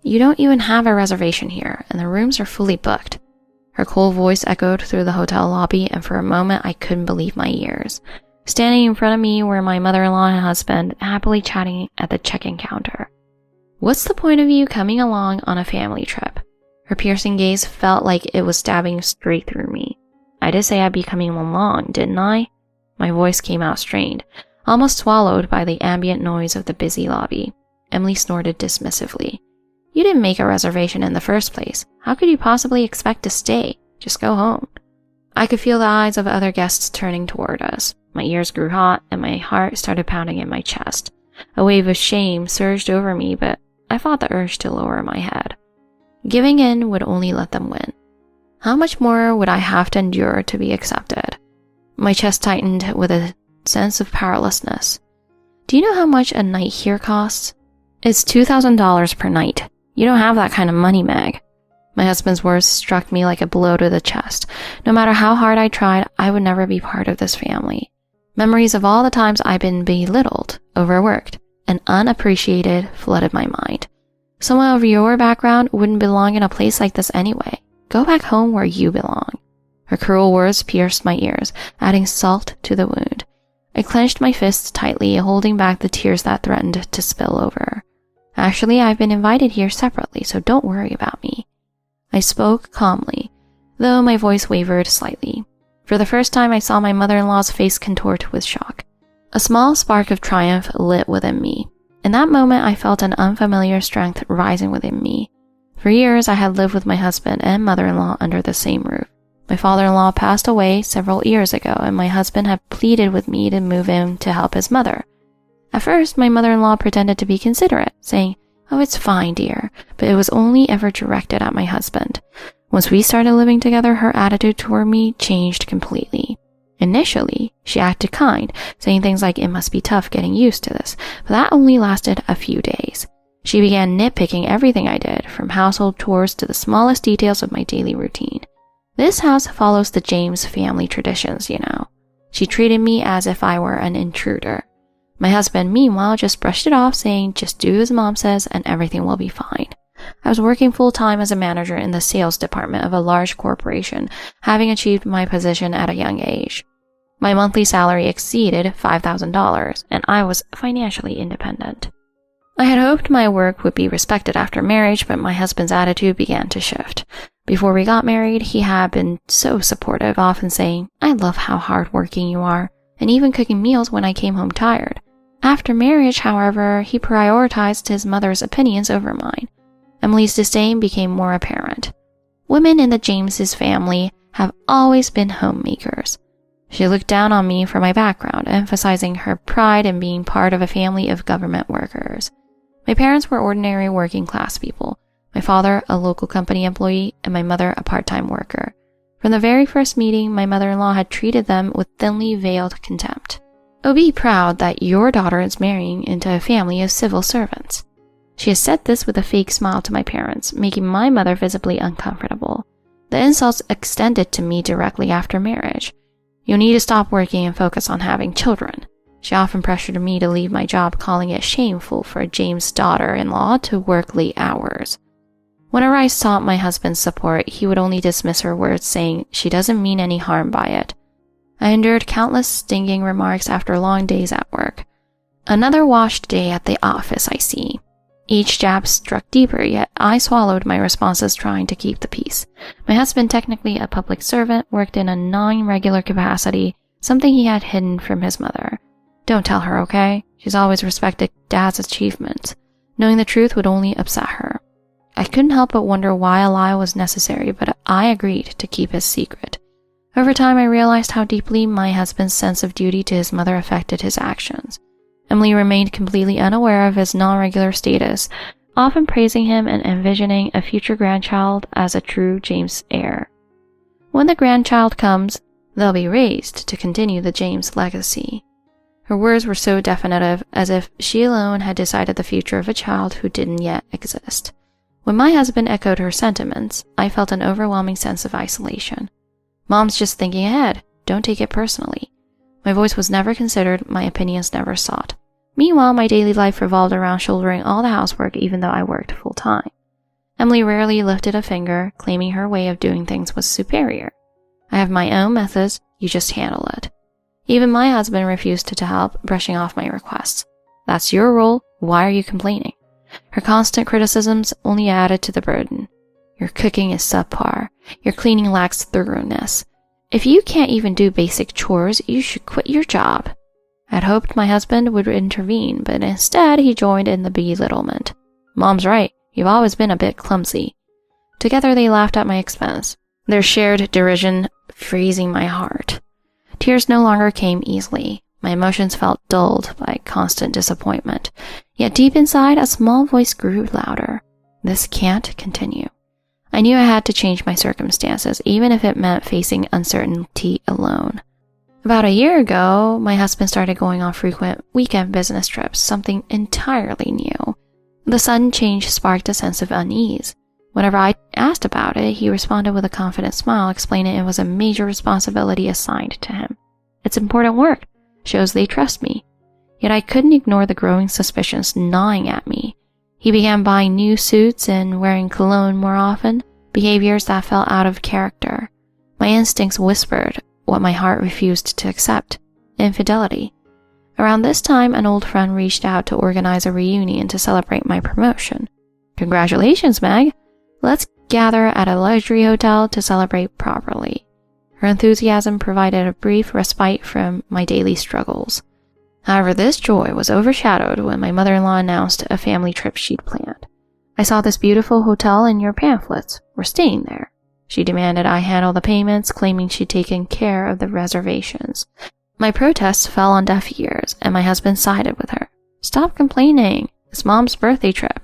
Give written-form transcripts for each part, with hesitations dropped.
You don't even have a reservation here, and the rooms are fully booked." Her cold voice echoed through the hotel lobby, and for a moment I couldn't believe my ears. Standing in front of me were my mother-in-law and husband, happily chatting at the check-in counter. "What's the point of you coming along on a family trip?" Her piercing gaze felt like it was stabbing straight through me. "I did say I'd be coming along, didn't I?" My voice came out strained, almost swallowed by the ambient noise of the busy lobby. Emily snorted dismissively. "You didn't make a reservation in the first place. How could you possibly expect to stay? Just go home." I could feel the eyes of other guests turning toward us. My ears grew hot, and my heart started pounding in my chest. A wave of shame surged over me, but I fought the urge to lower my head. Giving in would only let them win. How much more would I have to endure to be accepted? My chest tightened with a sense of powerlessness. "Do you know how much a night here costs?" "It's $2,000 per night. You don't have that kind of money, Meg." My husband's words struck me like a blow to the chest. No matter how hard I tried, I would never be part of this family. Memories of all the times I've been belittled, overworked, and unappreciated flooded my mind. Someone of your background wouldn't belong in a place like this anyway. Go back home where you belong. Her cruel words pierced my ears, adding salt to the wound. I clenched my fists tightly, holding back the tears that threatened to spill over. "Actually, I've been invited here separately, so don't worry about me." I spoke calmly, though my voice wavered slightly. For the first time, I saw my mother-in-law's face contort with shock. A small spark of triumph lit within me. In that moment, I felt an unfamiliar strength rising within me. For years, I had lived with my husband and mother-in-law under the same roof. My father-in-law passed away several years ago, and my husband had pleaded with me to move in to help his mother. At first, my mother-in-law pretended to be considerate, saying, "Oh, it's fine, dear," but it was only ever directed at my husband. Once we started living together, her attitude toward me changed completely. Initially, she acted kind, saying things like it must be tough getting used to this, but that only lasted a few days. She began nitpicking everything I did, from household chores to the smallest details of my daily routine. This house follows the James family traditions, you know. She treated me as if I were an intruder. My husband, meanwhile, just brushed it off, saying, "Just do as Mom says and everything will be fine." I was working full-time as a manager in the sales department of a large corporation, having achieved my position at a young age. My monthly salary exceeded $5,000, and I was financially independent. I had hoped my work would be respected after marriage, but my husband's attitude began to shift. Before we got married, he had been so supportive, often saying, "I love how hardworking you are," and even cooking meals when I came home tired. After marriage, however, he prioritized his mother's opinions over mine. Emily's disdain became more apparent. Women in the Jameses family have always been homemakers. She looked down on me for my background, emphasizing her pride in being part of a family of government workers. My parents were ordinary working-class people, my father a local company employee, and my mother a part-time worker. From the very first meeting, my mother-in-law had treated them with thinly veiled contempt. "Oh, be proud that your daughter is marrying into a family of civil servants." She has said this with a fake smile to my parents, making my mother visibly uncomfortable. The insults extended to me directly after marriage. "You'll need to stop working and focus on having children." She often pressured me to leave my job, calling it shameful for a James daughter-in-law to work late hours. Whenever I sought my husband's support, he would only dismiss her words, saying she doesn't mean any harm by it. I endured countless stinging remarks after long days at work. Another washed day at the office, I see. Each jab struck deeper, yet I swallowed my responses, trying to keep the peace. My husband, technically a public servant, worked in a non-regular capacity, something he had hidden from his mother. "Don't tell her, okay? She's always respected Dad's achievements." Knowing the truth would only upset her. I couldn't help but wonder why a lie was necessary, but I agreed to keep his secret. Over time, I realized how deeply my husband's sense of duty to his mother affected his actions. Emily remained completely unaware of his non-regular status, often praising him and envisioning a future grandchild as a true James heir. When the grandchild comes, they'll be raised to continue the James legacy. Her words were so definitive, as if she alone had decided the future of a child who didn't yet exist. When my husband echoed her sentiments, I felt an overwhelming sense of isolation. "Mom's just thinking ahead. Don't take it personally." My voice was never considered, my opinions never sought. Meanwhile, my daily life revolved around shouldering all the housework, even though I worked full-time. Emily rarely lifted a finger, claiming her way of doing things was superior. I have my own methods, you just handle it. Even my husband refused to help, brushing off my requests. That's your role, why are you complaining? Her constant criticisms only added to the burden. Your cooking is subpar. Your cleaning lacks thoroughness. If you can't even do basic chores, you should quit your job. I'd hoped my husband would intervene, but instead he joined in the belittlement. Mom's right, you've always been a bit clumsy. Together they laughed at my expense, their shared derision freezing my heart. Tears no longer came easily. My emotions felt dulled by constant disappointment. Yet deep inside, a small voice grew louder. This can't continue. I knew I had to change my circumstances, even if it meant facing uncertainty alone. About a year ago, my husband started going on frequent weekend business trips, something entirely new. The sudden change sparked a sense of unease. Whenever I asked about it, he responded with a confident smile, explaining it was a major responsibility assigned to him. It's important work, shows they trust me. Yet I couldn't ignore the growing suspicions gnawing at me. He began buying new suits and wearing cologne more often, behaviors that fell out of character. My instincts whispered what my heart refused to accept: infidelity. Around this time, an old friend reached out to organize a reunion to celebrate my promotion. Congratulations, Meg! Let's gather at a luxury hotel to celebrate properly. Her enthusiasm provided a brief respite from my daily struggles. However, this joy was overshadowed when my mother-in-law announced a family trip she'd planned. I saw this beautiful hotel in your pamphlets. We're staying there. She demanded I handle the payments, claiming she'd taken care of the reservations. My protests fell on deaf ears, and my husband sided with her. Stop complaining. It's Mom's birthday trip.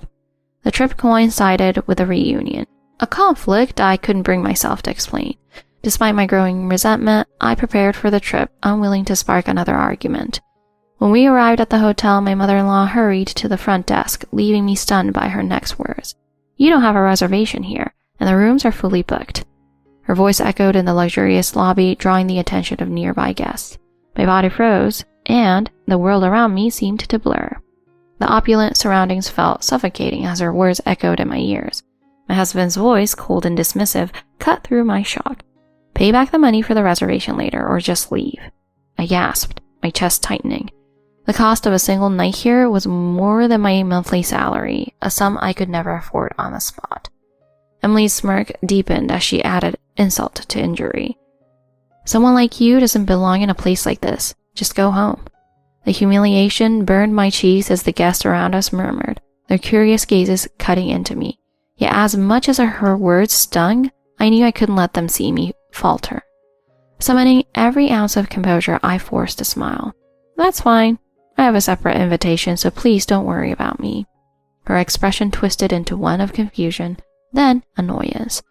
The trip coincided with a reunion, a conflict I couldn't bring myself to explain. Despite my growing resentment, I prepared for the trip, unwilling to spark another argument. When we arrived at the hotel, my mother-in-law hurried to the front desk, leaving me stunned by her next words. You don't have a reservation here, and the rooms are fully booked. Her voice echoed in the luxurious lobby, drawing the attention of nearby guests. My body froze, and the world around me seemed to blur. The opulent surroundings felt suffocating as her words echoed in my ears. My husband's voice, cold and dismissive, cut through my shock. Pay back the money for the reservation later, or just leave. I gasped, my chest tightening. The cost of a single night here was more than my monthly salary, a sum I could never afford on the spot. Emily's smirk deepened as she added insult to injury. Someone like you doesn't belong in a place like this. Just go home. The humiliation burned my cheeks as the guests around us murmured, their curious gazes cutting into me. Yet as much as her words stung, I knew I couldn't let them see me falter. Summoning every ounce of composure, I forced a smile. That's fine. I have a separate invitation, so please don't worry about me. Her expression twisted into one of confusion, then annoyance.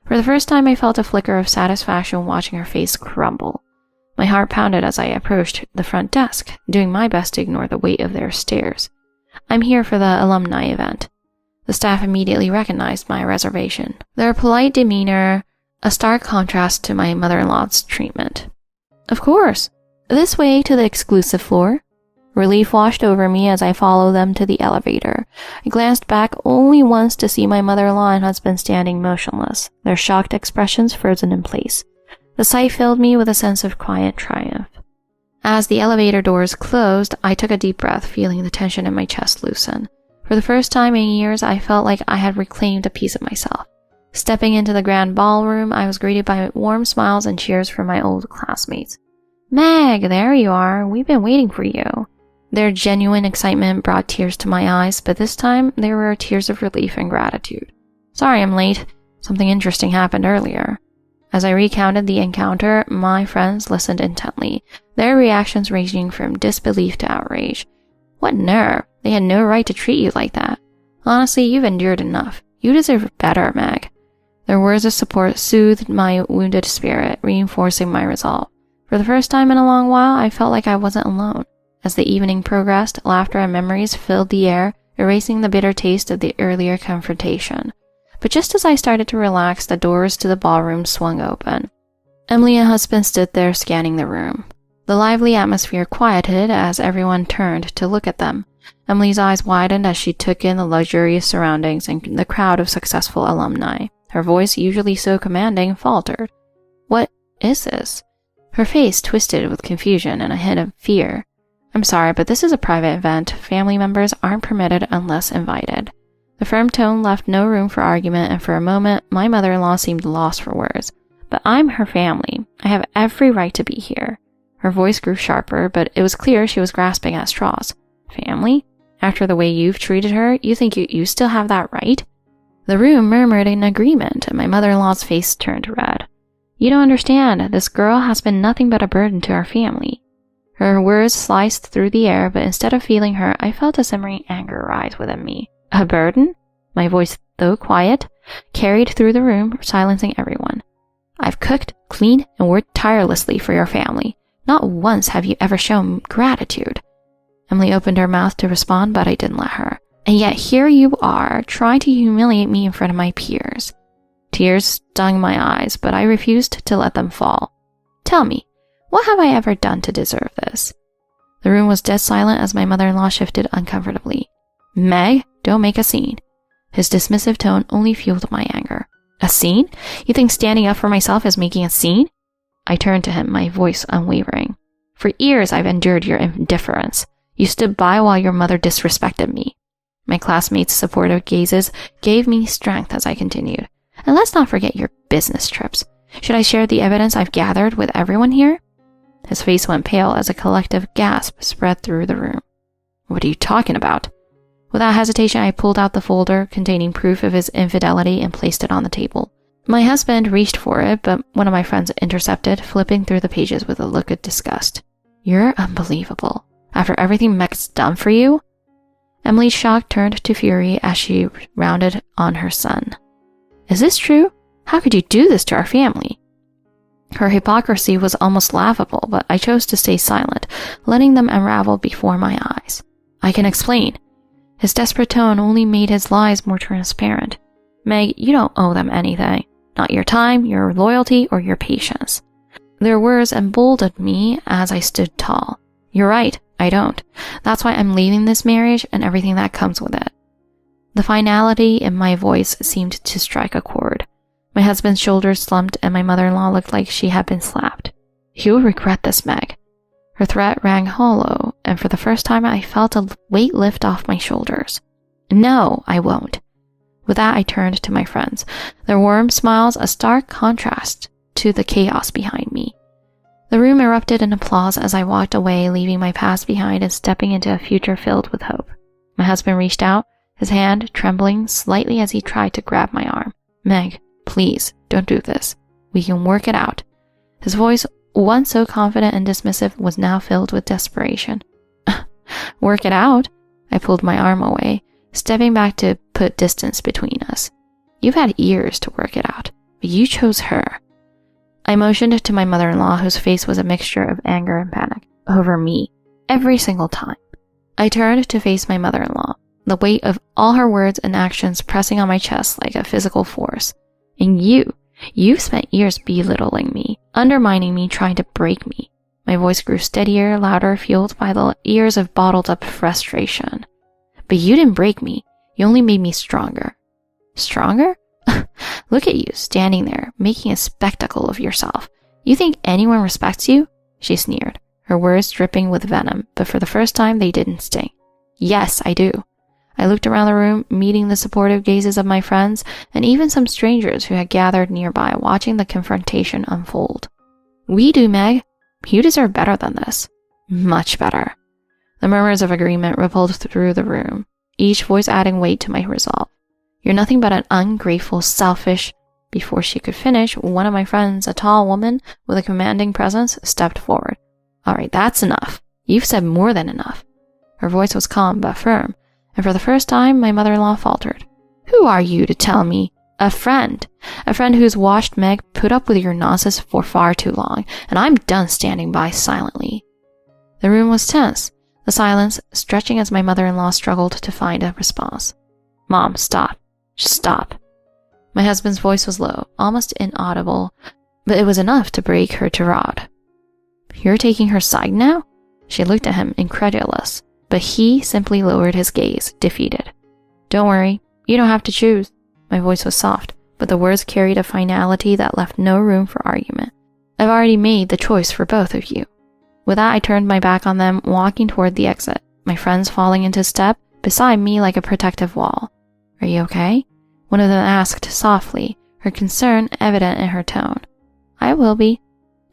For the first time, I felt a flicker of satisfaction watching her face crumble. My heart pounded as I approached the front desk, doing my best to ignore the weight of their stares. I'm here for the alumni event. The staff immediately recognized my reservation, their polite demeanor a stark contrast to my mother-in-law's treatment. Of course. This way to the exclusive floor. Relief washed over me as I followed them to the elevator. I glanced back only once to see my mother-in-law and husband standing motionless, their shocked expressions frozen in place. The sight filled me with a sense of quiet triumph. As the elevator doors closed, I took a deep breath, feeling the tension in my chest loosen. For the first time in years, I felt like I had reclaimed a piece of myself. Stepping into the grand ballroom, I was greeted by warm smiles and cheers from my old classmates. Meg, there you are. We've been waiting for you. Their genuine excitement brought tears to my eyes, but this time there were tears of relief and gratitude. Sorry I'm late. Something interesting happened earlier. As I recounted the encounter, my friends listened intently, their reactions ranging from disbelief to outrage. What nerve! They had no right to treat you like that. Honestly, you've endured enough. You deserve better, Meg. Their words of support soothed my wounded spirit, reinforcing my resolve. For the first time in a long while, I felt like I wasn't alone. As the evening progressed, laughter and memories filled the air, erasing the bitter taste of the earlier confrontation. But just as I started to relax, the doors to the ballroom swung open. Emily and husband stood there scanning the room. The lively atmosphere quieted as everyone turned to look at them. Emily's eyes widened as she took in the luxurious surroundings and the crowd of successful alumni. Her voice, usually so commanding, faltered. What is this? Her face twisted with confusion and a hint of fear. I'm sorry, but this is a private event. Family members aren't permitted unless invited. The firm tone left no room for argument, and for a moment, my mother-in-law seemed lost for words. But I'm her family. I have every right to be here. Her voice grew sharper, but it was clear she was grasping at straws. Family? After the way you've treated her, you think you still have that right? The room murmured in agreement, and my mother-in-law's face turned red. You don't understand. This girl has been nothing but a burden to our family. Her words sliced through the air, but instead of feeling her, I felt a simmering anger rise within me. A burden? My voice, though quiet, carried through the room, silencing everyone. I've cooked, cleaned, and worked tirelessly for your family. Not once have you ever shown gratitude. Emily opened her mouth to respond, but I didn't let her. And yet here you are, trying to humiliate me in front of my peers. Tears stung my eyes, but I refused to let them fall. Tell me, what have I ever done to deserve this? The room was dead silent as my mother-in-law shifted uncomfortably. Meg, don't make a scene. His dismissive tone only fueled my anger. A scene? You think standing up for myself is making a scene? I turned to him, my voice unwavering. For years I've endured your indifference. You stood by while your mother disrespected me. My classmates' supportive gazes gave me strength as I continued. And let's not forget your business trips. Should I share the evidence I've gathered with everyone here? His face went pale as a collective gasp spread through the room. What are you talking about? Without hesitation, I pulled out the folder containing proof of his infidelity and placed it on the table. My husband reached for it, but one of my friends intercepted, flipping through the pages with a look of disgust. You're unbelievable. After everything Meg's done for you? Emily's shock turned to fury as she rounded on her son. Is this true? How could you do this to our family? Her hypocrisy was almost laughable, but I chose to stay silent, letting them unravel before my eyes. I can explain. His desperate tone only made his lies more transparent. Meg, you don't owe them anything. Not your time, your loyalty, or your patience. Their words emboldened me as I stood tall. You're right, I don't. That's why I'm leaving this marriage and everything that comes with it. The finality in my voice seemed to strike a chord. My husband's shoulders slumped and my mother-in-law looked like she had been slapped. You will regret this, Meg. Her threat rang hollow, and for the first time I felt a weight lift off my shoulders. No, I won't. With that, I turned to my friends, their warm smiles a stark contrast to the chaos behind me. The room erupted in applause as I walked away, leaving my past behind and stepping into a future filled with hope. My husband reached out, his hand trembling slightly as he tried to grab my arm. Meg, please, don't do this. We can work it out. His voice, once so confident and dismissive, was now filled with desperation. Work it out? I pulled my arm away, stepping back to put distance between us. You've had years to work it out, but you chose her. I motioned to my mother-in-law, whose face was a mixture of anger and panic, over me, every single time. I turned to face my mother-in-law, the weight of all her words and actions pressing on my chest like a physical force. And you've spent years belittling me, undermining me, trying to break me. My voice grew steadier, louder, fueled by the years of bottled-up frustration. But you didn't break me. You only made me stronger. Stronger? Look at you, standing there, making a spectacle of yourself. You think anyone respects you? She sneered, her words dripping with venom, but for the first time they didn't sting. Yes, I do. I looked around the room, meeting the supportive gazes of my friends, and even some strangers who had gathered nearby, watching the confrontation unfold. We do, Meg. You deserve better than this. Much better. The murmurs of agreement rippled through the room, each voice adding weight to my resolve. You're nothing but an ungrateful, selfish... Before she could finish, one of my friends, a tall woman with a commanding presence, stepped forward. All right, that's enough. You've said more than enough. Her voice was calm but firm, and for the first time, my mother-in-law faltered. Who are you to tell me? A friend who's watched Meg put up with your nonsense for far too long, and I'm done standing by silently. The room was tense, the silence stretching as my mother-in-law struggled to find a response. Mom, stop. Just stop. My husband's voice was low, almost inaudible, but it was enough to break her tirade. You're taking her side now? She looked at him, incredulous. but he simply lowered his gaze, defeated. Don't worry, you don't have to choose. My voice was soft, but the words carried a finality that left no room for argument. I've already made the choice for both of you. With that, I turned my back on them, walking toward the exit, my friends falling into step beside me like a protective wall. Are you okay? One of them asked softly, her concern evident in her tone. I will be.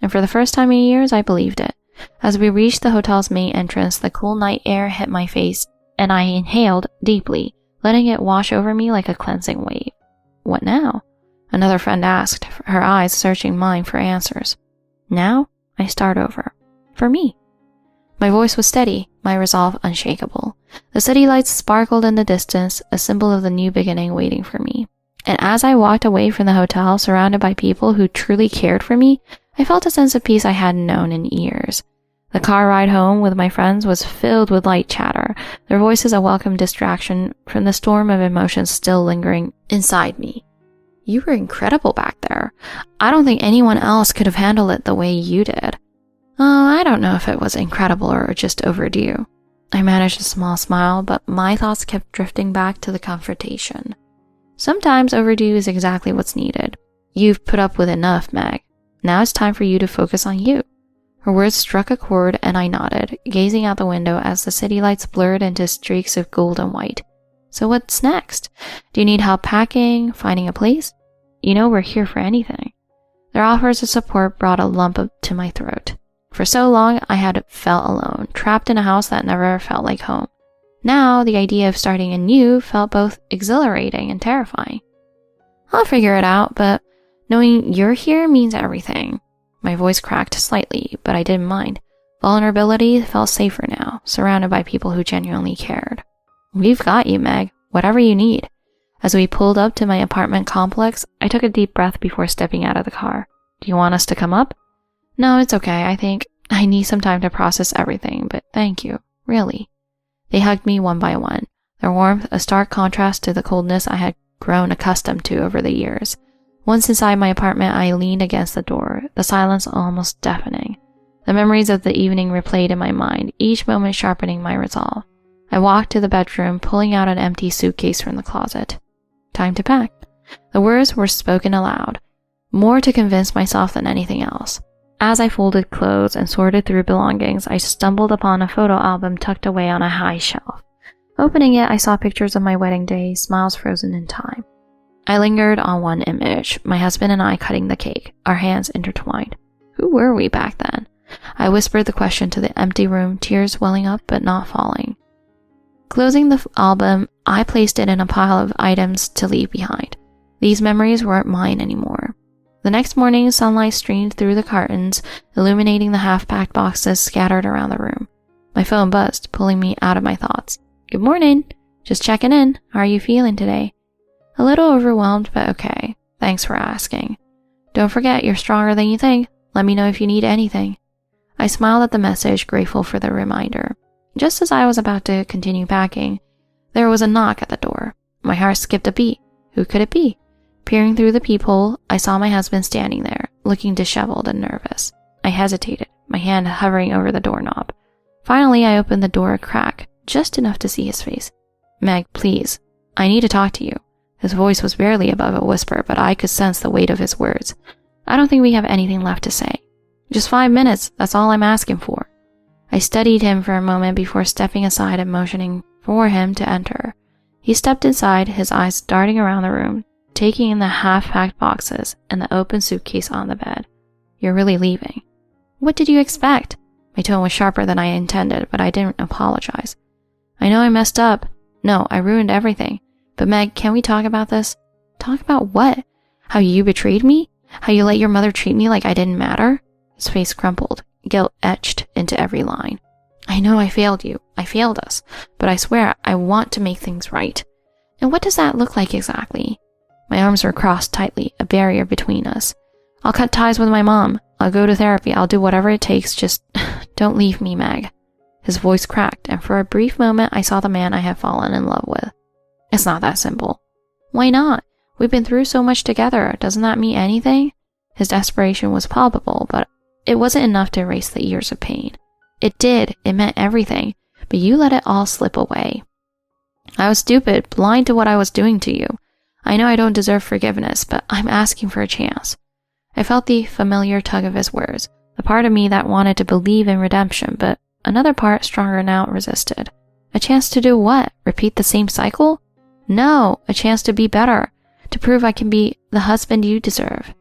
And for the first time in years, I believed it. As we reached the hotel's main entrance, the cool night air hit my face, and I inhaled deeply, letting it wash over me like a cleansing wave. What now? Another friend asked, her eyes searching mine for answers. Now, I start over. For me. My voice was steady, my resolve unshakable. The city lights sparkled in the distance, a symbol of the new beginning waiting for me. And as I walked away from the hotel, surrounded by people who truly cared for me, I felt a sense of peace I hadn't known in years. The car ride home with my friends was filled with light chatter, their voices a welcome distraction from the storm of emotions still lingering inside me. You were incredible back there. I don't think anyone else could have handled it the way you did. Oh, I don't know if it was incredible or just overdue. I managed a small smile, but my thoughts kept drifting back to the confrontation. Sometimes overdue is exactly what's needed. You've put up with enough, Meg. Now it's time for you to focus on you. Her words struck a chord and I nodded, gazing out the window as the city lights blurred into streaks of gold and white. So what's next? Do you need help packing, finding a place? You know we're here for anything. Their offers of support brought a lump up to my throat. For so long, I had felt alone, trapped in a house that never felt like home. Now, the idea of starting anew felt both exhilarating and terrifying. I'll figure it out, but knowing you're here means everything. My voice cracked slightly, but I didn't mind. Vulnerability felt safer now, surrounded by people who genuinely cared. We've got you, Meg. Whatever you need. As we pulled up to my apartment complex, I took a deep breath before stepping out of the car. Do you want us to come up? No, it's okay. I think I need some time to process everything, but thank you. Really. They hugged me one by one, their warmth a stark contrast to the coldness I had grown accustomed to over the years. Once inside my apartment, I leaned against the door, the silence almost deafening. The memories of the evening replayed in my mind, each moment sharpening my resolve. I walked to the bedroom, pulling out an empty suitcase from the closet. Time to pack. The words were spoken aloud, more to convince myself than anything else. As I folded clothes and sorted through belongings, I stumbled upon a photo album tucked away on a high shelf. Opening it, I saw pictures of my wedding day, smiles frozen in time. I lingered on one image, my husband and I cutting the cake, our hands intertwined. Who were we back then? I whispered the question to the empty room, tears welling up but not falling. Closing the album, I placed it in a pile of items to leave behind. These memories weren't mine anymore. The next morning, sunlight streamed through the curtains, illuminating the half-packed boxes scattered around the room. My phone buzzed, pulling me out of my thoughts. Good morning. Just checking in. How are you feeling today? A little overwhelmed, but okay. Thanks for asking. Don't forget, you're stronger than you think. Let me know if you need anything. I smiled at the message, grateful for the reminder. Just as I was about to continue packing, there was a knock at the door. My heart skipped a beat. Who could it be? Peering through the peephole, I saw my husband standing there, looking disheveled and nervous. I hesitated, my hand hovering over the doorknob. Finally, I opened the door a crack, just enough to see his face. Meg, please. I need to talk to you. His voice was barely above a whisper, but I could sense the weight of his words. I don't think we have anything left to say. Just 5 minutes, that's all I'm asking for. I studied him for a moment before stepping aside and motioning for him to enter. He stepped inside, his eyes darting around the room, taking in the half-packed boxes and the open suitcase on the bed. You're really leaving. What did you expect? My tone was sharper than I intended, but I didn't apologize. I know I messed up. No, I ruined everything. But Meg, can we talk about this? Talk about what? How you betrayed me? How you let your mother treat me like I didn't matter? His face crumpled, guilt etched into every line. I know I failed you. I failed us. But I swear I want to make things right. And what does that look like exactly? My arms were crossed tightly, a barrier between us. I'll cut ties with my mom. I'll go to therapy. I'll do whatever it takes. Just don't leave me, Meg. His voice cracked, and for a brief moment I saw the man I had fallen in love with. It's not that simple. Why not? We've been through so much together. Doesn't that mean anything? His desperation was palpable, but it wasn't enough to erase the years of pain. It did. It meant everything. but you let it all slip away. I was stupid, blind to what I was doing to you. I know I don't deserve forgiveness, but I'm asking for a chance. I felt the familiar tug of his words, the part of me that wanted to believe in redemption, but another part, stronger now, resisted. A chance to do what? Repeat the same cycle? No, a chance to be better, to prove I can be the husband you deserve.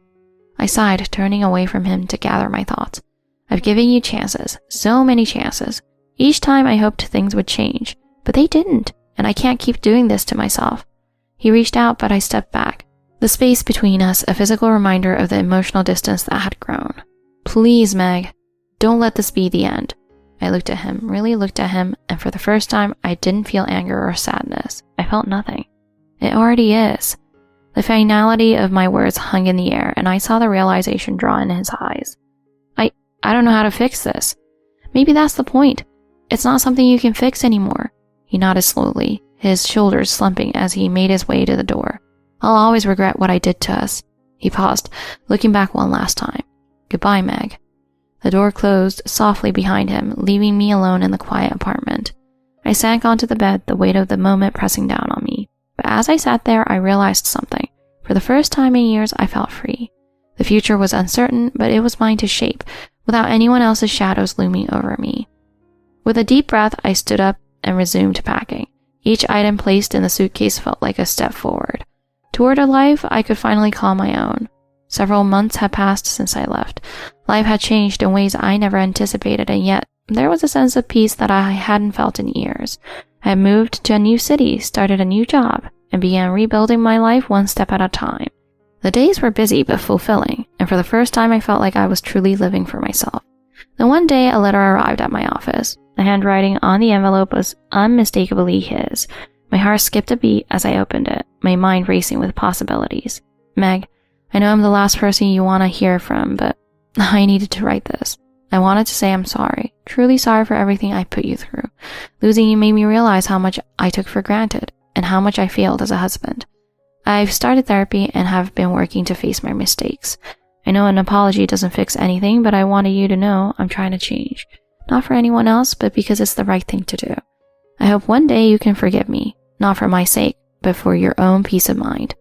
I sighed, turning away from him to gather my thoughts. I've given you chances, so many chances. Each time I hoped things would change, but they didn't, and I can't keep doing this to myself. He reached out, but I stepped back. The space between us, a physical reminder of the emotional distance that had grown. Please, Meg, don't let this be the end. I looked at him, really looked at him, and for the first time, I didn't feel anger or sadness. I felt nothing. It already is. The finality of my words hung in the air, and I saw the realization draw in his eyes. I don't know how to fix this. Maybe that's the point. It's not something you can fix anymore. He nodded slowly, his shoulders slumping as he made his way to the door. I'll always regret what I did to us. He paused, looking back one last time. Goodbye, Meg. The door closed softly behind him, leaving me alone in the quiet apartment. I sank onto the bed, the weight of the moment pressing down on me. But as I sat there, I realized something. For the first time in years, I felt free. The future was uncertain, but it was mine to shape, without anyone else's shadows looming over me. With a deep breath, I stood up and resumed packing. Each item placed in the suitcase felt like a step forward, toward a life I could finally call my own. Several months had passed since I left. Life had changed in ways I never anticipated, and yet there was a sense of peace that I hadn't felt in years. I had moved to a new city, started a new job, and began rebuilding my life one step at a time. The days were busy but fulfilling, and for the first time I felt like I was truly living for myself. Then one day a letter arrived at my office. The handwriting on the envelope was unmistakably his. My heart skipped a beat as I opened it, my mind racing with possibilities. Meg, I know I'm the last person you want to hear from, but I needed to write this. I wanted to say I'm sorry, truly sorry for everything I put you through. Losing you made me realize how much I took for granted, and how much I failed as a husband. I've started therapy and have been working to face my mistakes. I know an apology doesn't fix anything, but I wanted you to know I'm trying to change. Not for anyone else, but because it's the right thing to do. I hope one day you can forgive me, not for my sake, but for your own peace of mind.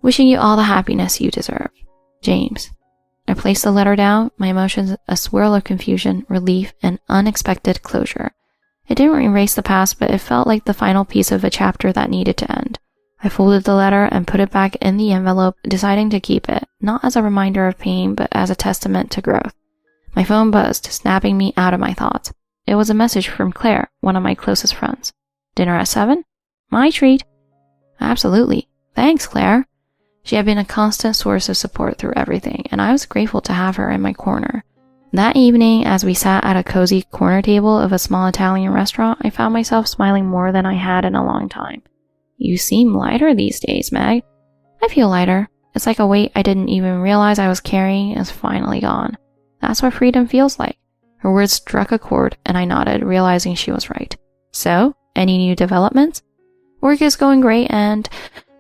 Wishing you all the happiness you deserve. James. I placed the letter down, my emotions a swirl of confusion, relief, and unexpected closure. It didn't erase the past, but it felt like the final piece of a chapter that needed to end. I folded the letter and put it back in the envelope, deciding to keep it, not as a reminder of pain, but as a testament to growth. My phone buzzed, snapping me out of my thoughts. It was a message from Claire, one of my closest friends. Dinner at 7? My treat. Absolutely. Thanks, Claire. She had been a constant source of support through everything, and I was grateful to have her in my corner. That evening, as we sat at a cozy corner table of a small Italian restaurant, I found myself smiling more than I had in a long time. You seem lighter these days, Meg. I feel lighter. It's like a weight I didn't even realize I was carrying is finally gone. That's what freedom feels like. Her words struck a chord, and I nodded, realizing she was right. So, any new developments? Work is going great, and,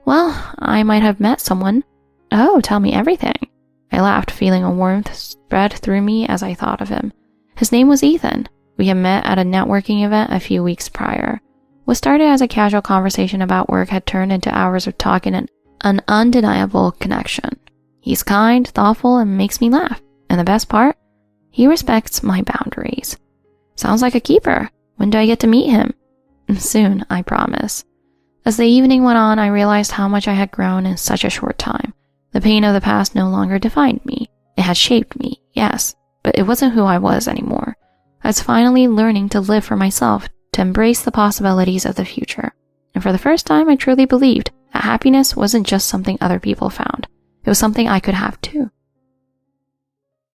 well, I might have met someone. Oh, tell me everything. I laughed, feeling a warmth spread through me as I thought of him. His name was Ethan. We had met at a networking event a few weeks prior. What started as a casual conversation about work had turned into hours of talk and an undeniable connection. He's kind, thoughtful, and makes me laugh. And the best part? He respects my boundaries. Sounds like a keeper. When do I get to meet him? Soon, I promise. As the evening went on, I realized how much I had grown in such a short time. The pain of the past no longer defined me. It had shaped me, yes, but it wasn't who I was anymore. I was finally learning to live for myself, to embrace the possibilities of the future. And for the first time, I truly believed that happiness wasn't just something other people found. It was something I could have too.